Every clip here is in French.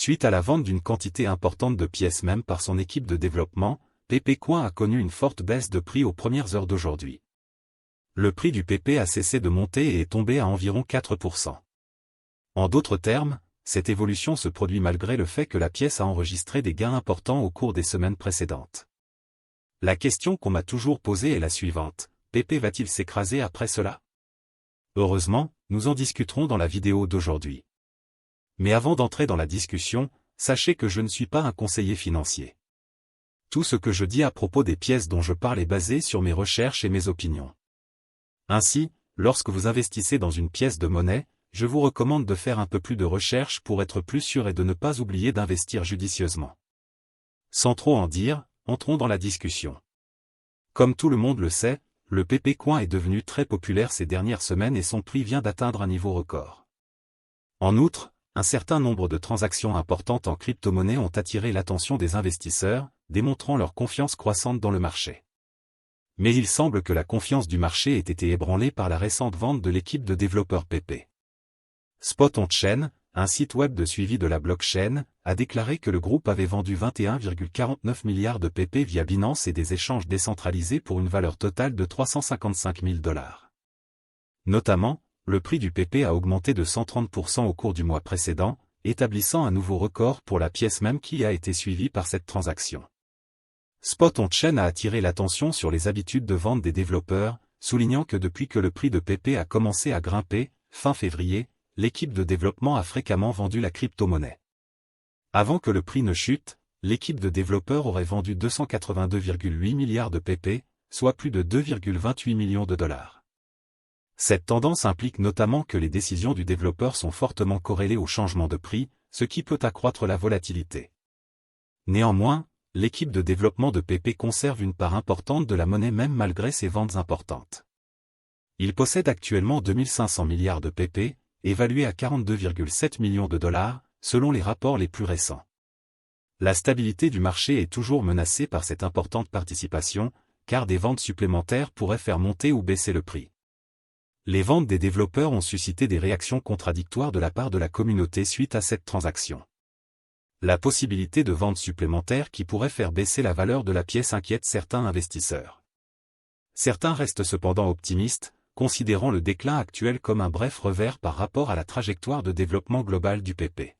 Suite à la vente d'une quantité importante de pièces même par son équipe de développement, Pepecoin a connu une forte baisse de prix aux premières heures d'aujourd'hui. Le prix du PP a cessé de monter et est tombé à environ 4%. En d'autres termes, cette évolution se produit malgré le fait que la pièce a enregistré des gains importants au cours des semaines précédentes. La question qu'on m'a toujours posée est la suivante: PP va-t-il s'écraser après cela? Heureusement, nous en discuterons dans la vidéo d'aujourd'hui. Mais avant d'entrer dans la discussion, sachez que je ne suis pas un conseiller financier. Tout ce que je dis à propos des pièces dont je parle est basé sur mes recherches et mes opinions. Ainsi, lorsque vous investissez dans une pièce de monnaie, je vous recommande de faire un peu plus de recherche pour être plus sûr et de ne pas oublier d'investir judicieusement. Sans trop en dire, entrons dans la discussion. Comme tout le monde le sait, le Pepecoin est devenu très populaire ces dernières semaines et son prix vient d'atteindre un niveau record. En outre, un certain nombre de transactions importantes en crypto-monnaie ont attiré l'attention des investisseurs, démontrant leur confiance croissante dans le marché. Mais il semble que la confiance du marché ait été ébranlée par la récente vente de l'équipe de développeurs PP. Spot On Chain, un site web de suivi de la blockchain, a déclaré que le groupe avait vendu 21,49 milliards de PP via Binance et des échanges décentralisés pour une valeur totale de 355 000 $. Notamment, le prix du PP a augmenté de 130% au cours du mois précédent, établissant un nouveau record pour la pièce même qui a été suivie par cette transaction. Spot On Chain a attiré l'attention sur les habitudes de vente des développeurs, soulignant que depuis que le prix de PP a commencé à grimper, fin février, l'équipe de développement a fréquemment vendu la crypto-monnaie. Avant que le prix ne chute, l'équipe de développeurs aurait vendu 282,8 milliards de PP, soit plus de 2,28 millions de $. Cette tendance implique notamment que les décisions du développeur sont fortement corrélées au changement de prix, ce qui peut accroître la volatilité. Néanmoins, l'équipe de développement de PP conserve une part importante de la monnaie même malgré ses ventes importantes. Il possède actuellement 2500 milliards de PP, évalué à 42,7 millions de $, selon les rapports les plus récents. La stabilité du marché est toujours menacée par cette importante participation, car des ventes supplémentaires pourraient faire monter ou baisser le prix. Les ventes des développeurs ont suscité des réactions contradictoires de la part de la communauté suite à cette transaction. La possibilité de ventes supplémentaires qui pourraient faire baisser la valeur de la pièce inquiète certains investisseurs. Certains restent cependant optimistes, considérant le déclin actuel comme un bref revers par rapport à la trajectoire de développement global du PP.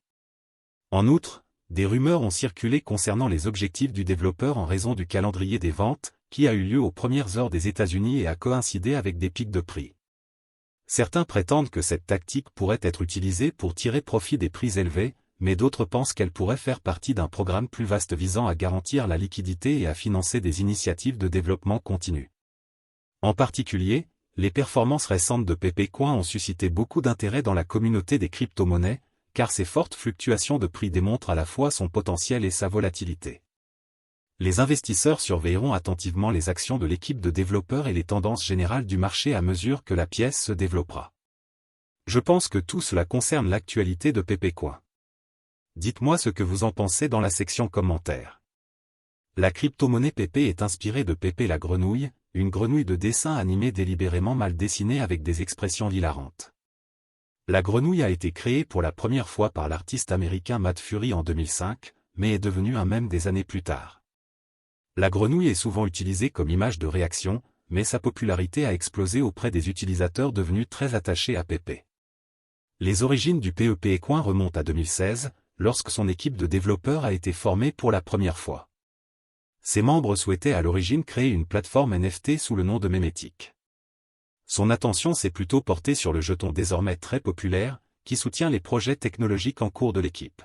En outre, des rumeurs ont circulé concernant les objectifs du développeur en raison du calendrier des ventes, qui a eu lieu aux premières heures des États-Unis et a coïncidé avec des pics de prix. Certains prétendent que cette tactique pourrait être utilisée pour tirer profit des prix élevés, mais d'autres pensent qu'elle pourrait faire partie d'un programme plus vaste visant à garantir la liquidité et à financer des initiatives de développement continu. En particulier, les performances récentes de Pepecoin ont suscité beaucoup d'intérêt dans la communauté des crypto-monnaies, car ces fortes fluctuations de prix démontrent à la fois son potentiel et sa volatilité. Les investisseurs surveilleront attentivement les actions de l'équipe de développeurs et les tendances générales du marché à mesure que la pièce se développera. Je pense que tout cela concerne l'actualité de Pepecoin. Dites-moi ce que vous en pensez dans la section commentaires. La crypto-monnaie PP est inspirée de Pépé la grenouille, une grenouille de dessin animé délibérément mal dessinée avec des expressions hilarantes. La grenouille a été créée pour la première fois par l'artiste américain Matt Fury en 2005, mais est devenue un mème des années plus tard. La grenouille est souvent utilisée comme image de réaction, mais sa popularité a explosé auprès des utilisateurs devenus très attachés à Pépé. Les origines du Pepecoin remontent à 2016, lorsque son équipe de développeurs a été formée pour la première fois. Ses membres souhaitaient à l'origine créer une plateforme NFT sous le nom de Memetic. Son attention s'est plutôt portée sur le jeton désormais très populaire, qui soutient les projets technologiques en cours de l'équipe.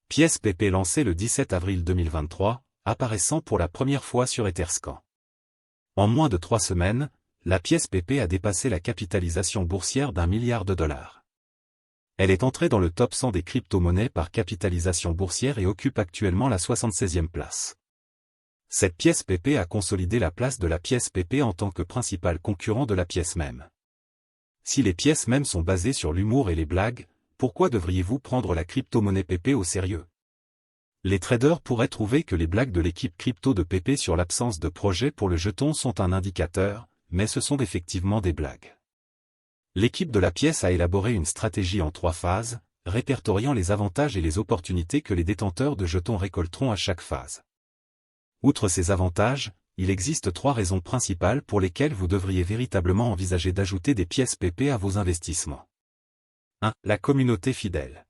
Pièce PP lancée le 17 avril 2023, apparaissant pour la première fois sur Etherscan. En moins de 3 semaines, la pièce PP a dépassé la capitalisation boursière d'1 milliard de $. Elle est entrée dans le top 100 des crypto-monnaies par capitalisation boursière et occupe actuellement la 76e place. Cette pièce PP a consolidé la place de la pièce PP en tant que principal concurrent de la pièce même. Si les pièces mêmes sont basées sur l'humour et les blagues, pourquoi devriez-vous prendre la crypto-monnaie PP au sérieux? Les traders pourraient trouver que les blagues de l'équipe crypto de PP sur l'absence de projet pour le jeton sont un indicateur, mais ce sont effectivement des blagues. L'équipe de la pièce a élaboré une stratégie en 3 phases, répertoriant les avantages et les opportunités que les détenteurs de jetons récolteront à chaque phase. Outre ces avantages, il existe 3 raisons principales pour lesquelles vous devriez véritablement envisager d'ajouter des pièces PP à vos investissements. 1. La communauté fidèle.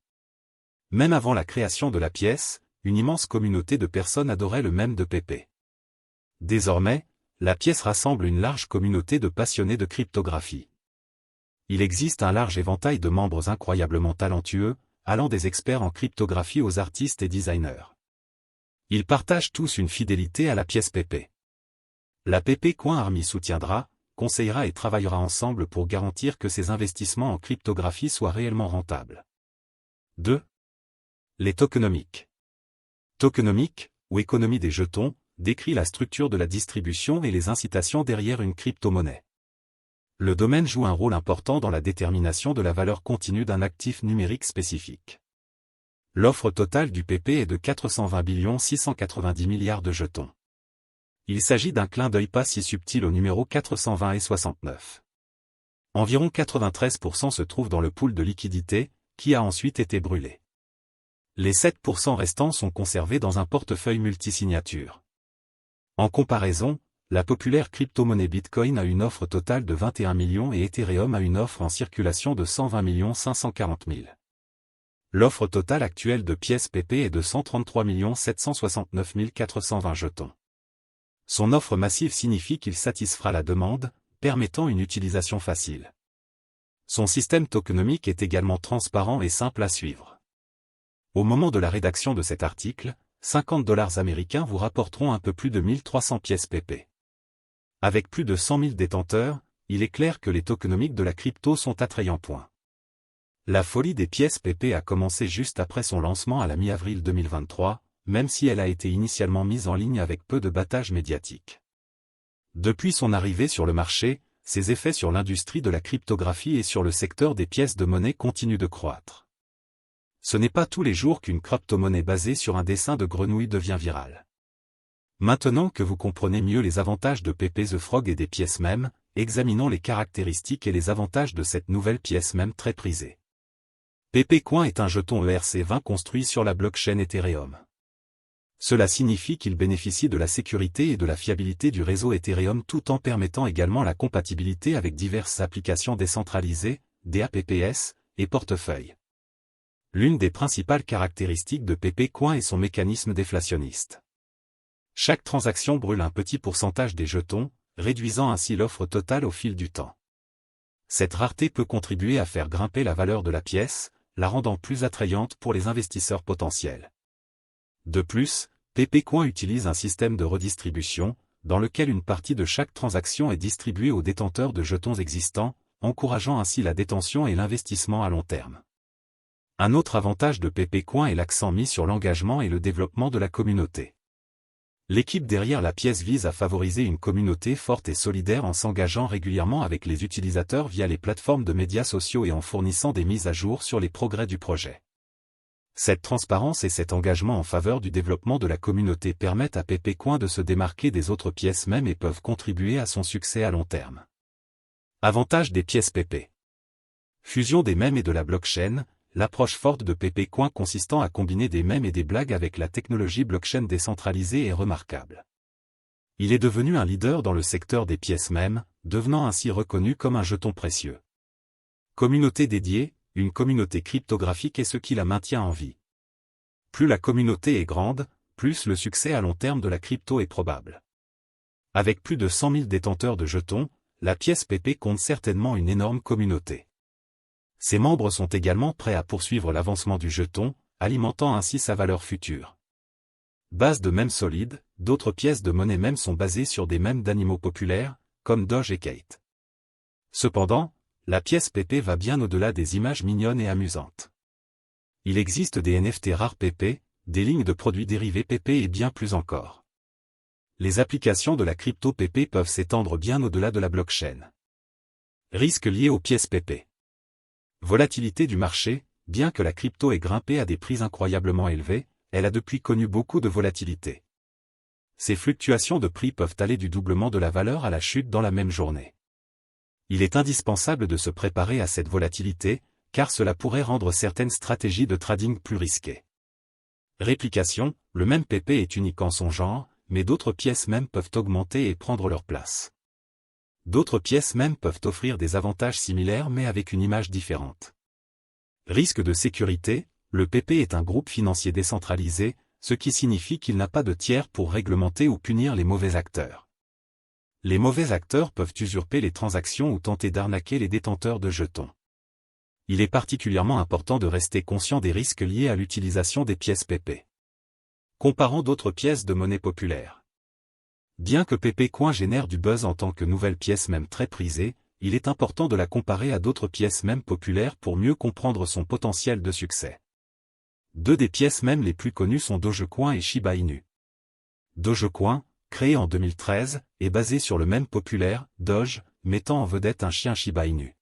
Même avant la création de la pièce, une immense communauté de personnes adorait le mème de PP. Désormais, la pièce rassemble une large communauté de passionnés de cryptographie. Il existe un large éventail de membres incroyablement talentueux, allant des experts en cryptographie aux artistes et designers. Ils partagent tous une fidélité à la pièce PP. La PP Coin Army soutiendra, conseillera et travaillera ensemble pour garantir que ces investissements en cryptographie soient réellement rentables. 2. Les tokenomics. Tokenomics, ou économie des jetons, décrit la structure de la distribution et les incitations derrière une crypto-monnaie. Le domaine joue un rôle important dans la détermination de la valeur continue d'un actif numérique spécifique. L'offre totale du PP est de 420 690 milliards de jetons. Il s'agit d'un clin d'œil pas si subtil au numéro 420 et 69. Environ 93% se trouvent dans le pool de liquidité, qui a ensuite été brûlé. Les 7% restants sont conservés dans un portefeuille multisignature. En comparaison, la populaire crypto-monnaie Bitcoin a une offre totale de 21 millions et Ethereum a une offre en circulation de 120 540 000. L'offre totale actuelle de pièces PP est de 133 769 420 jetons. Son offre massive signifie qu'il satisfera la demande, permettant une utilisation facile. Son système tokenomique est également transparent et simple à suivre. Au moment de la rédaction de cet article, $50 américains vous rapporteront un peu plus de 1300 pièces PP. Avec plus de 100 000 détenteurs, il est clair que les tokenomics de la crypto sont attrayants. La folie des pièces PP a commencé juste après son lancement à la mi-avril 2023, même si elle a été initialement mise en ligne avec peu de battage médiatique. Depuis son arrivée sur le marché, ses effets sur l'industrie de la cryptographie et sur le secteur des pièces de monnaie continuent de croître. Ce n'est pas tous les jours qu'une crypto-monnaie basée sur un dessin de grenouille devient virale. Maintenant que vous comprenez mieux les avantages de PP The Frog et des pièces mèmes, examinons les caractéristiques et les avantages de cette nouvelle pièce mème très prisée. PP Coin est un jeton ERC20 construit sur la blockchain Ethereum. Cela signifie qu'il bénéficie de la sécurité et de la fiabilité du réseau Ethereum tout en permettant également la compatibilité avec diverses applications décentralisées, DApps, et portefeuilles. L'une des principales caractéristiques de PP Coin est son mécanisme déflationniste. Chaque transaction brûle un petit pourcentage des jetons, réduisant ainsi l'offre totale au fil du temps. Cette rareté peut contribuer à faire grimper la valeur de la pièce, la rendant plus attrayante pour les investisseurs potentiels. De plus, PP Coin utilise un système de redistribution, dans lequel une partie de chaque transaction est distribuée aux détenteurs de jetons existants, encourageant ainsi la détention et l'investissement à long terme. Un autre avantage de PP Coin est l'accent mis sur l'engagement et le développement de la communauté. L'équipe derrière la pièce vise à favoriser une communauté forte et solidaire en s'engageant régulièrement avec les utilisateurs via les plateformes de médias sociaux et en fournissant des mises à jour sur les progrès du projet. Cette transparence et cet engagement en faveur du développement de la communauté permettent à PP Coin de se démarquer des autres pièces mèmes et peuvent contribuer à son succès à long terme. Avantage des pièces PP. Fusion des mèmes et de la blockchain. L'approche forte de PP Coin consistant à combiner des mèmes et des blagues avec la technologie blockchain décentralisée est remarquable. Il est devenu un leader dans le secteur des pièces mèmes, devenant ainsi reconnu comme un jeton précieux. Communauté dédiée, une communauté cryptographique est ce qui la maintient en vie. Plus la communauté est grande, plus le succès à long terme de la crypto est probable. Avec plus de 100 000 détenteurs de jetons, la pièce PP compte certainement une énorme communauté. Ses membres sont également prêts à poursuivre l'avancement du jeton, alimentant ainsi sa valeur future. Base de mèmes solides, d'autres pièces de monnaie mèmes sont basées sur des mèmes d'animaux populaires, comme Doge et Kate. Cependant, la pièce PP va bien au-delà des images mignonnes et amusantes. Il existe des NFT rares PP, des lignes de produits dérivés PP et bien plus encore. Les applications de la crypto PP peuvent s'étendre bien au-delà de la blockchain. Risques liés aux pièces PP. Volatilité du marché. Bien que la crypto ait grimpé à des prix incroyablement élevés, elle a depuis connu beaucoup de volatilité. Ces fluctuations de prix peuvent aller du doublement de la valeur à la chute dans la même journée. Il est indispensable de se préparer à cette volatilité, car cela pourrait rendre certaines stratégies de trading plus risquées. Réplication, le même PP est unique en son genre, mais d'autres pièces mêmes peuvent augmenter et prendre leur place. D'autres pièces mêmes peuvent offrir des avantages similaires mais avec une image différente. Risque de sécurité, le PP est un groupe financier décentralisé, ce qui signifie qu'il n'a pas de tiers pour réglementer ou punir les mauvais acteurs. Les mauvais acteurs peuvent usurper les transactions ou tenter d'arnaquer les détenteurs de jetons. Il est particulièrement important de rester conscient des risques liés à l'utilisation des pièces PP. Comparant d'autres pièces de monnaie populaire. Bien que PP Coin génère du buzz en tant que nouvelle pièce même très prisée, il est important de la comparer à d'autres pièces même populaires pour mieux comprendre son potentiel de succès. Deux des pièces mêmes les plus connues sont Dogecoin et Shiba Inu. Dogecoin, créé en 2013, est basé sur le mème populaire, Doge, mettant en vedette un chien Shiba Inu.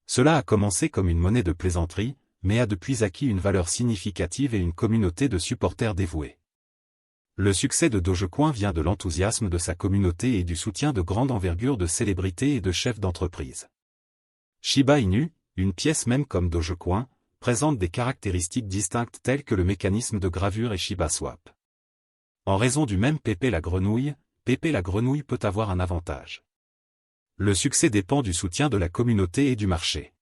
Cela a commencé comme une monnaie de plaisanterie, mais a depuis acquis une valeur significative et une communauté de supporters dévoués. Le succès de Dogecoin vient de l'enthousiasme de sa communauté et du soutien de grande envergure de célébrités et de chefs d'entreprise. Shiba Inu, une pièce même comme Dogecoin, présente des caractéristiques distinctes telles que le mécanisme de gravure et Shiba Swap. En raison du même PP la grenouille peut avoir un avantage. Le succès dépend du soutien de la communauté et du marché.